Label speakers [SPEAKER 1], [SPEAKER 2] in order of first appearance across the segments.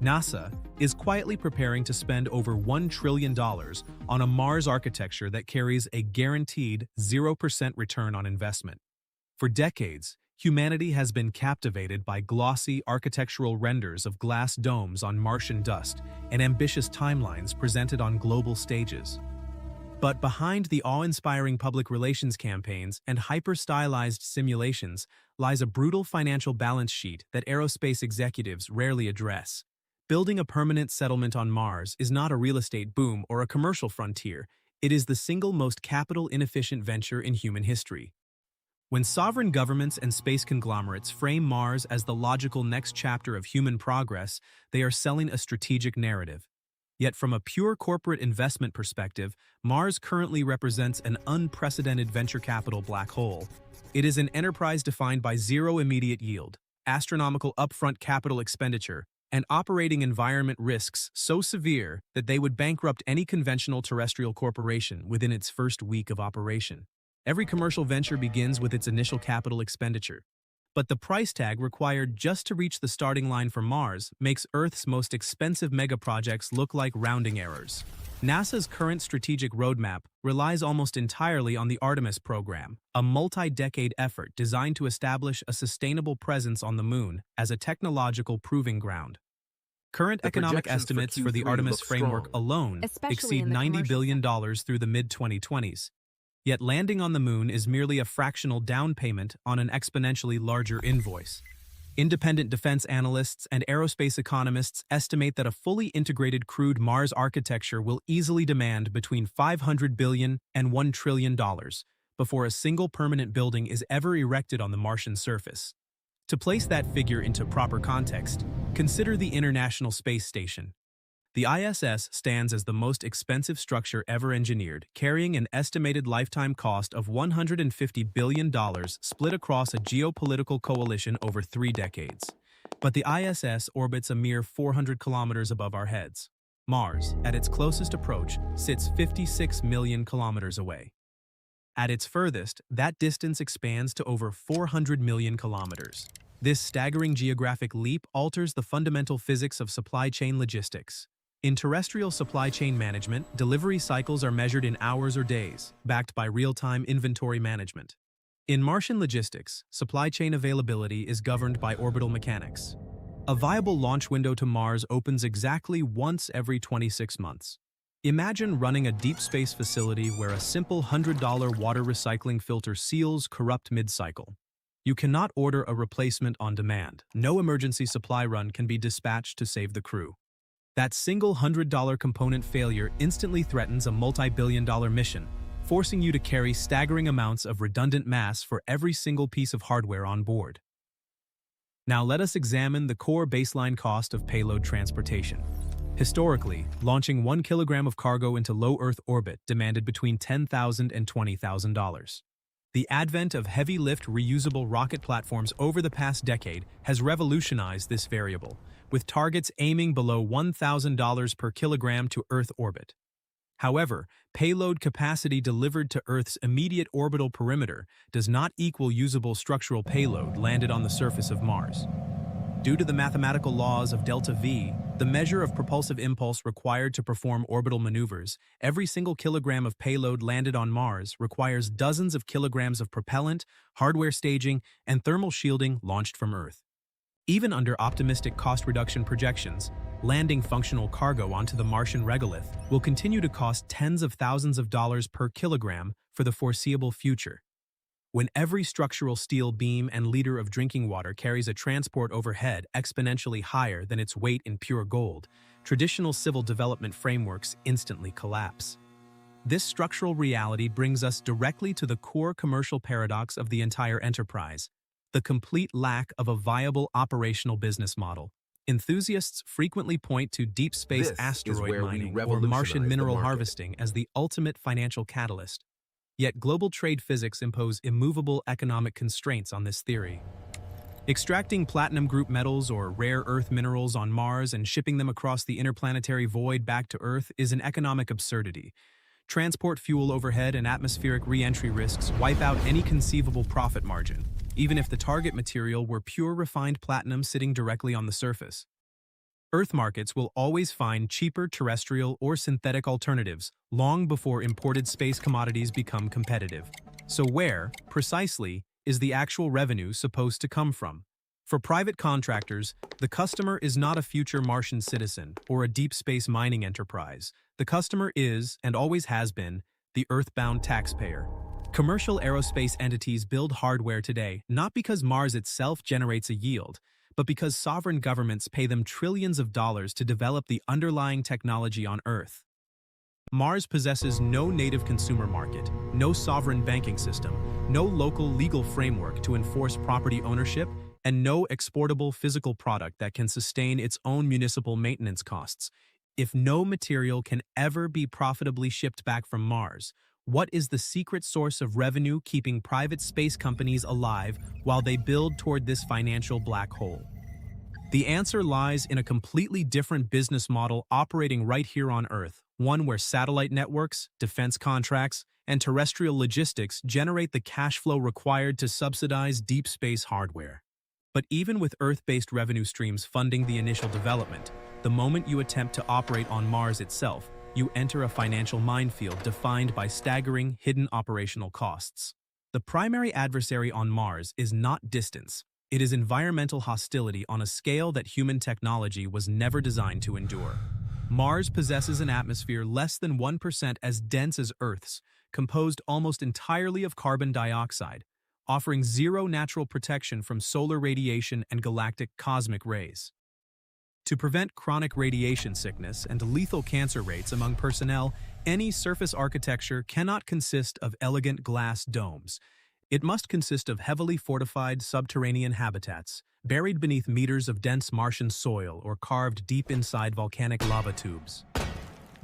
[SPEAKER 1] NASA is quietly preparing to spend over $1 trillion on a Mars architecture that carries a guaranteed 0% return on investment. For decades, humanity has been captivated by glossy architectural renders of glass domes on Martian dust and ambitious timelines presented on global stages. But behind the awe-inspiring public relations campaigns and hyper-stylized simulations lies a brutal financial balance sheet that aerospace executives rarely address. Building a permanent settlement on Mars is not a real estate boom or a commercial frontier. It is the single most capital-inefficient venture in human history. When sovereign governments and space conglomerates frame Mars as the logical next chapter of human progress, they are selling a strategic narrative. Yet from a pure corporate investment perspective, Mars currently represents an unprecedented venture capital black hole. It is an enterprise defined by zero immediate yield, astronomical upfront capital expenditure, and operating environment risks so severe that they would bankrupt any conventional terrestrial corporation within its first week of operation. Every commercial venture begins with its initial capital expenditure. But the price tag required just to reach the starting line for Mars makes Earth's most expensive megaprojects look like rounding errors. NASA's current strategic roadmap relies almost entirely on the Artemis program, a multi-decade effort designed to establish a sustainable presence on the Moon as a technological proving ground. Current economic estimates for the Artemis framework alone exceed $90 billion through the mid-2020s. Yet landing on the Moon is merely a fractional down payment on an exponentially larger invoice. Independent defense analysts and aerospace economists estimate that a fully integrated crewed Mars architecture will easily demand between $500 billion and $1 trillion before a single permanent building is ever erected on the Martian surface. To place that figure into proper context, consider the International Space Station. The ISS stands as the most expensive structure ever engineered, carrying an estimated lifetime cost of $150 billion split across a geopolitical coalition over 3 decades. But the ISS orbits a mere 400 kilometers above our heads. Mars, at its closest approach, sits 56 million kilometers away. At its furthest, that distance expands to over 400 million kilometers. This staggering geographic leap alters the fundamental physics of supply chain logistics. In terrestrial supply chain management, delivery cycles are measured in hours or days, backed by real-time inventory management. In Martian logistics, supply chain availability is governed by orbital mechanics. A viable launch window to Mars opens exactly once every 26 months. Imagine running a deep space facility where a simple $100 water recycling filter seals corrupt mid-cycle. You cannot order a replacement on demand. No emergency supply run can be dispatched to save the crew. That single $100 component failure instantly threatens a multi-billion-dollar mission, forcing you to carry staggering amounts of redundant mass for every single piece of hardware on board. Now let us examine the core baseline cost of payload transportation. Historically, launching 1 kilogram of cargo into low Earth orbit demanded between $10,000 and $20,000. The advent of heavy-lift reusable rocket platforms over the past decade has revolutionized this variable, with targets aiming below $1,000 per kilogram to Earth orbit. However, payload capacity delivered to Earth's immediate orbital perimeter does not equal usable structural payload landed on the surface of Mars. Due to the mathematical laws of delta V, the measure of propulsive impulse required to perform orbital maneuvers, every single kilogram of payload landed on Mars requires dozens of kilograms of propellant, hardware staging, and thermal shielding launched from Earth. Even under optimistic cost reduction projections, landing functional cargo onto the Martian regolith will continue to cost tens of thousands of dollars per kilogram for the foreseeable future. When every structural steel beam and liter of drinking water carries a transport overhead exponentially higher than its weight in pure gold, traditional civil development frameworks instantly collapse. This structural reality brings us directly to the core commercial paradox of the entire enterprise: the complete lack of a viable operational business model. Enthusiasts frequently point to deep space asteroid mining or Martian mineral harvesting as the ultimate financial catalyst. Yet global trade physics impose immovable economic constraints on this theory. Extracting platinum group metals or rare earth minerals on Mars and shipping them across the interplanetary void back to Earth is an economic absurdity. Transport fuel overhead and atmospheric re-entry risks wipe out any conceivable profit margin, even if the target material were pure refined platinum sitting directly on the surface. Earth markets will always find cheaper terrestrial or synthetic alternatives long before imported space commodities become competitive. So where, precisely, is the actual revenue supposed to come from? For private contractors, the customer is not a future Martian citizen or a deep space mining enterprise. The customer is, and always has been, the Earthbound taxpayer. Commercial aerospace entities build hardware today not because Mars itself generates a yield, but because sovereign governments pay them trillions of dollars to develop the underlying technology on Earth. Mars possesses no native consumer market, no sovereign banking system, no local legal framework to enforce property ownership, and no exportable physical product that can sustain its own municipal maintenance costs. If no material can ever be profitably shipped back from Mars, what is the secret source of revenue keeping private space companies alive while they build toward this financial black hole? The answer lies in a completely different business model operating right here on Earth, one where satellite networks, defense contracts, and terrestrial logistics generate the cash flow required to subsidize deep space hardware. But even with Earth-based revenue streams funding the initial development, the moment you attempt to operate on Mars itself, you enter a financial minefield defined by staggering, hidden operational costs. The primary adversary on Mars is not distance. It is environmental hostility on a scale that human technology was never designed to endure. Mars possesses an atmosphere less than 1% as dense as Earth's, composed almost entirely of carbon dioxide, offering zero natural protection from solar radiation and galactic cosmic rays. To prevent chronic radiation sickness and lethal cancer rates among personnel, any surface architecture cannot consist of elegant glass domes. It must consist of heavily fortified subterranean habitats, buried beneath meters of dense Martian soil or carved deep inside volcanic lava tubes.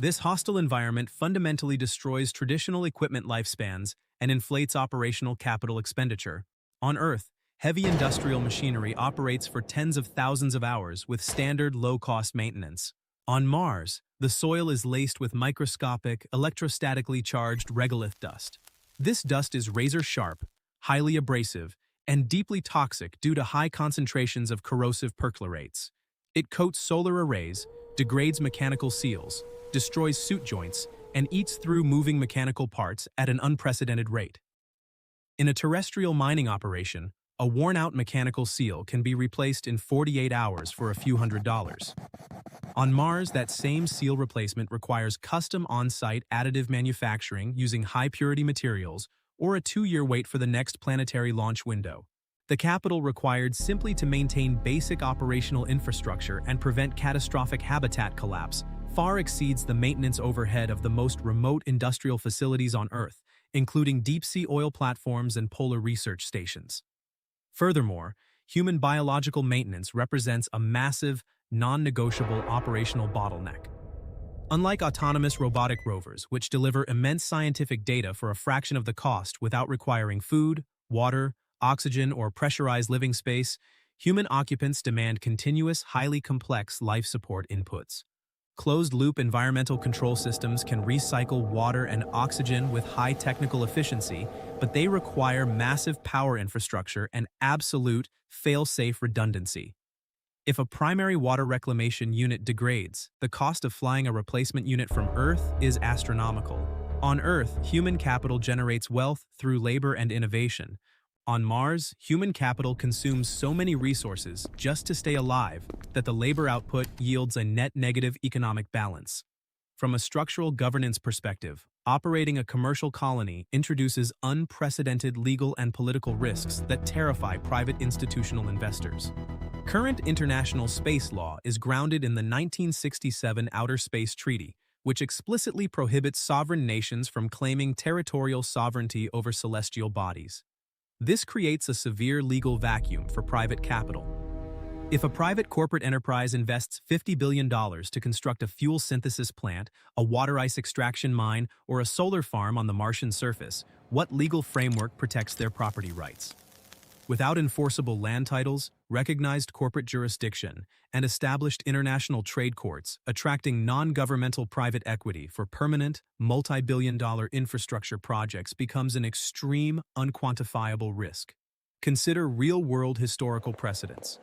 [SPEAKER 1] This hostile environment fundamentally destroys traditional equipment lifespans and inflates operational capital expenditure. On Earth, heavy industrial machinery operates for tens of thousands of hours with standard low-cost maintenance. On Mars, the soil is laced with microscopic, electrostatically charged regolith dust. This dust is razor-sharp, highly abrasive, and deeply toxic due to high concentrations of corrosive perchlorates. It coats solar arrays, degrades mechanical seals, destroys suit joints, and eats through moving mechanical parts at an unprecedented rate. In a terrestrial mining operation, a worn-out mechanical seal can be replaced in 48 hours for a few $100s. On Mars, that same seal replacement requires custom on-site additive manufacturing using high-purity materials or a 2-year wait for the next planetary launch window. The capital required simply to maintain basic operational infrastructure and prevent catastrophic habitat collapse far exceeds the maintenance overhead of the most remote industrial facilities on Earth, including deep-sea oil platforms and polar research stations. Furthermore, human biological maintenance represents a massive, non-negotiable operational bottleneck. Unlike autonomous robotic rovers, which deliver immense scientific data for a fraction of the cost without requiring food, water, oxygen, or pressurized living space, human occupants demand continuous, highly complex life support inputs. Closed-loop environmental control systems can recycle water and oxygen with high technical efficiency, but they require massive power infrastructure and absolute, fail-safe redundancy. If a primary water reclamation unit degrades, the cost of flying a replacement unit from Earth is astronomical. On Earth, human capital generates wealth through labor and innovation. On Mars, human capital consumes so many resources just to stay alive that the labor output yields a net negative economic balance. From a structural governance perspective, operating a commercial colony introduces unprecedented legal and political risks that terrify private institutional investors. Current international space law is grounded in the 1967 Outer Space Treaty, which explicitly prohibits sovereign nations from claiming territorial sovereignty over celestial bodies. This creates a severe legal vacuum for private capital. If a private corporate enterprise invests $50 billion to construct a fuel synthesis plant, a water ice extraction mine, or a solar farm on the Martian surface, what legal framework protects their property rights? Without enforceable land titles, recognized corporate jurisdiction, and established international trade courts attracting non-governmental private equity for permanent, multi-billion-dollar infrastructure projects becomes an extreme, unquantifiable risk. Consider real-world historical precedents.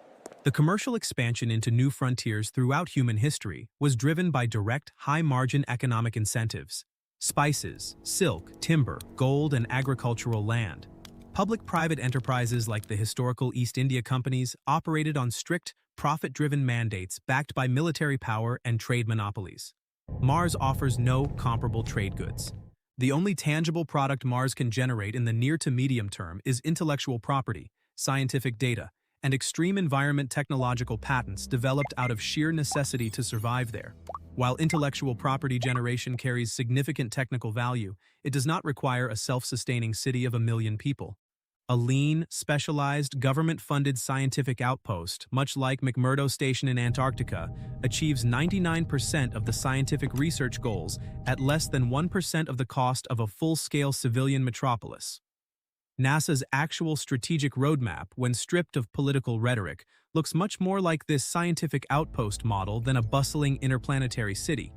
[SPEAKER 1] The commercial expansion into new frontiers throughout human history was driven by direct, high-margin economic incentives: spices, silk, timber, gold, and agricultural land. Public-private enterprises like the historical East India Companies operated on strict, profit-driven mandates backed by military power and trade monopolies. Mars offers no comparable trade goods. The only tangible product Mars can generate in the near to medium term is intellectual property, scientific data, and extreme environment technological patents developed out of sheer necessity to survive there. While intellectual property generation carries significant technical value, it does not require a self-sustaining city of 1 million people. A lean, specialized, government-funded scientific outpost, much like McMurdo Station in Antarctica, achieves 99% of the scientific research goals at less than 1% of the cost of a full-scale civilian metropolis. NASA's actual strategic roadmap, when stripped of political rhetoric, looks much more like this scientific outpost model than a bustling interplanetary city.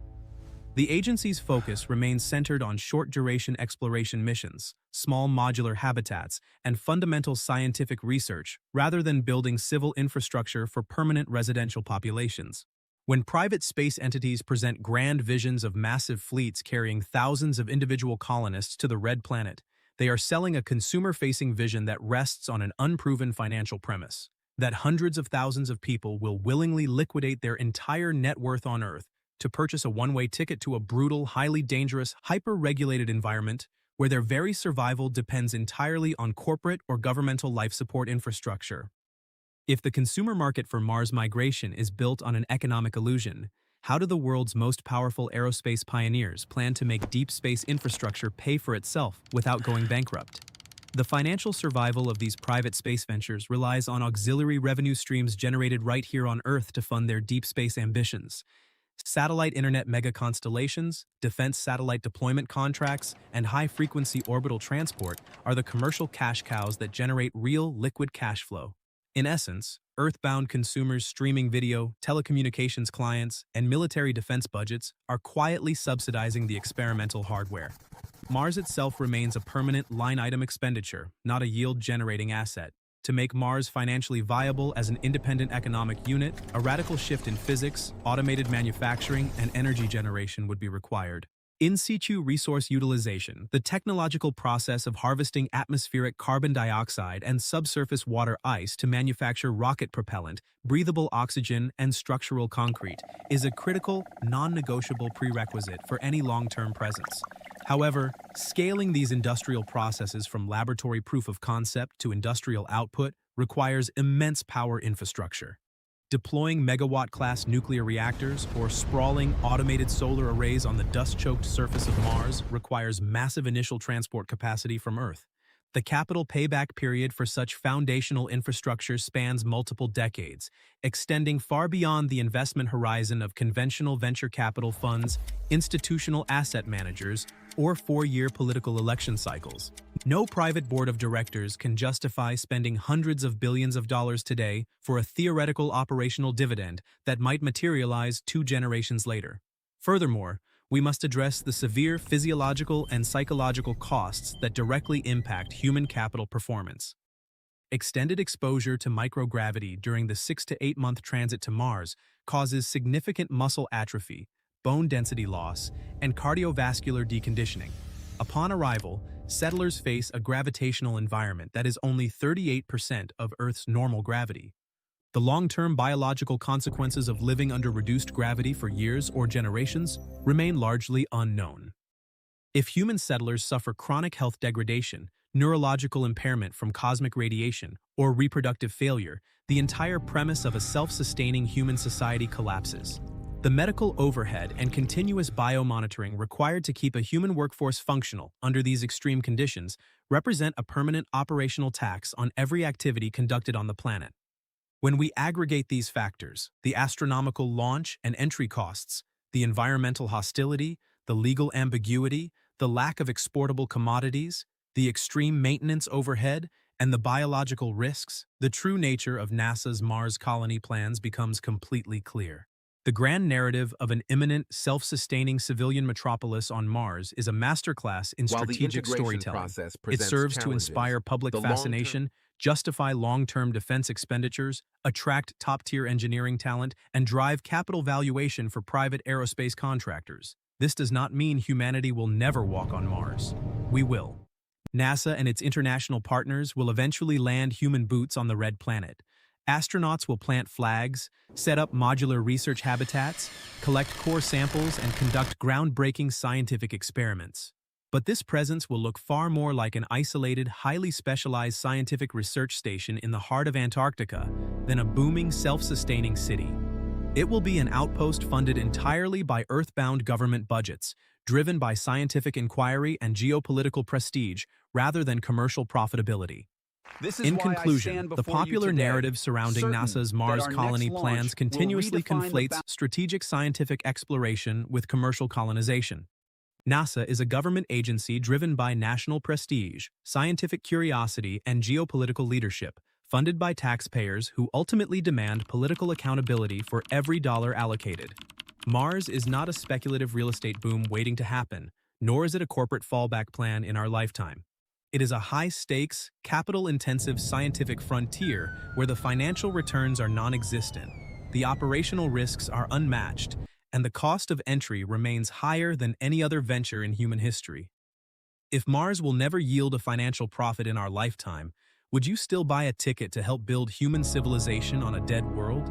[SPEAKER 1] The agency's focus remains centered on short-duration exploration missions, small modular habitats, and fundamental scientific research, rather than building civil infrastructure for permanent residential populations. When private space entities present grand visions of massive fleets carrying thousands of individual colonists to the Red Planet, they are selling a consumer-facing vision that rests on an unproven financial premise: that hundreds of thousands of people will willingly liquidate their entire net worth on Earth to purchase a one-way ticket to a brutal, highly dangerous, hyper-regulated environment where their very survival depends entirely on corporate or governmental life support infrastructure. If the consumer market for Mars migration is built on an economic illusion, how do the world's most powerful aerospace pioneers plan to make deep space infrastructure pay for itself without going bankrupt? The financial survival of these private space ventures relies on auxiliary revenue streams generated right here on Earth to fund their deep space ambitions. Satellite internet mega-constellations, defense satellite deployment contracts, and high-frequency orbital transport are the commercial cash cows that generate real liquid cash flow. In essence, Earthbound consumers' streaming video, telecommunications clients, and military defense budgets are quietly subsidizing the experimental hardware. Mars itself remains a permanent line-item expenditure, not a yield-generating asset. To make Mars financially viable as an independent economic unit, a radical shift in physics, automated manufacturing, and energy generation would be required. In situ resource utilization, the technological process of harvesting atmospheric carbon dioxide and subsurface water ice to manufacture rocket propellant, breathable oxygen, and structural concrete, is a critical, non-negotiable prerequisite for any long-term presence. However, scaling these industrial processes from laboratory proof of concept to industrial output requires immense power infrastructure. Deploying megawatt-class nuclear reactors or sprawling automated solar arrays on the dust-choked surface of Mars requires massive initial transport capacity from Earth. The capital payback period for such foundational infrastructure spans multiple decades, extending far beyond the investment horizon of conventional venture capital funds, institutional asset managers, or 4-year political election cycles. No private board of directors can justify spending hundreds of billions of dollars today for a theoretical operational dividend that might materialize 2 generations later. Furthermore, we must address the severe physiological and psychological costs that directly impact human capital performance. Extended exposure to microgravity during the 6 to 8 month transit to Mars causes significant muscle atrophy, bone density loss, and cardiovascular deconditioning. Upon arrival, settlers face a gravitational environment that is only 38% of Earth's normal gravity. The long-term biological consequences of living under reduced gravity for years or generations remain largely unknown. If human settlers suffer chronic health degradation, neurological impairment from cosmic radiation, or reproductive failure, the entire premise of a self-sustaining human society collapses. The medical overhead and continuous biomonitoring required to keep a human workforce functional under these extreme conditions represent a permanent operational tax on every activity conducted on the planet. When we aggregate these factors, the astronomical launch and entry costs, the environmental hostility, the legal ambiguity, the lack of exportable commodities, the extreme maintenance overhead, and the biological risks, the true nature of NASA's Mars colony plans becomes completely clear. The grand narrative of an imminent, self-sustaining civilian metropolis on Mars is a masterclass in strategic storytelling. It serves to inspire public fascination, justify long-term defense expenditures, attract top-tier engineering talent, and drive capital valuation for private aerospace contractors. This does not mean humanity will never walk on Mars. We will. NASA and its international partners will eventually land human boots on the red planet. Astronauts will plant flags, set up modular research habitats, collect core samples, and conduct groundbreaking scientific experiments. But this presence will look far more like an isolated, highly specialized scientific research station in the heart of Antarctica than a booming, self-sustaining city. It will be an outpost funded entirely by Earth-bound government budgets, driven by scientific inquiry and geopolitical prestige rather than commercial profitability. In conclusion, the popular narrative surrounding NASA's Mars colony plans continuously conflates strategic scientific exploration with commercial colonization. NASA is a government agency driven by national prestige, scientific curiosity, and geopolitical leadership, funded by taxpayers who ultimately demand political accountability for every dollar allocated. Mars is not a speculative real estate boom waiting to happen, nor is it a corporate fallback plan in our lifetime. It is a high-stakes, capital-intensive scientific frontier where the financial returns are non-existent, the operational risks are unmatched, and the cost of entry remains higher than any other venture in human history. If Mars will never yield a financial profit in our lifetime, would you still buy a ticket to help build human civilization on a dead world?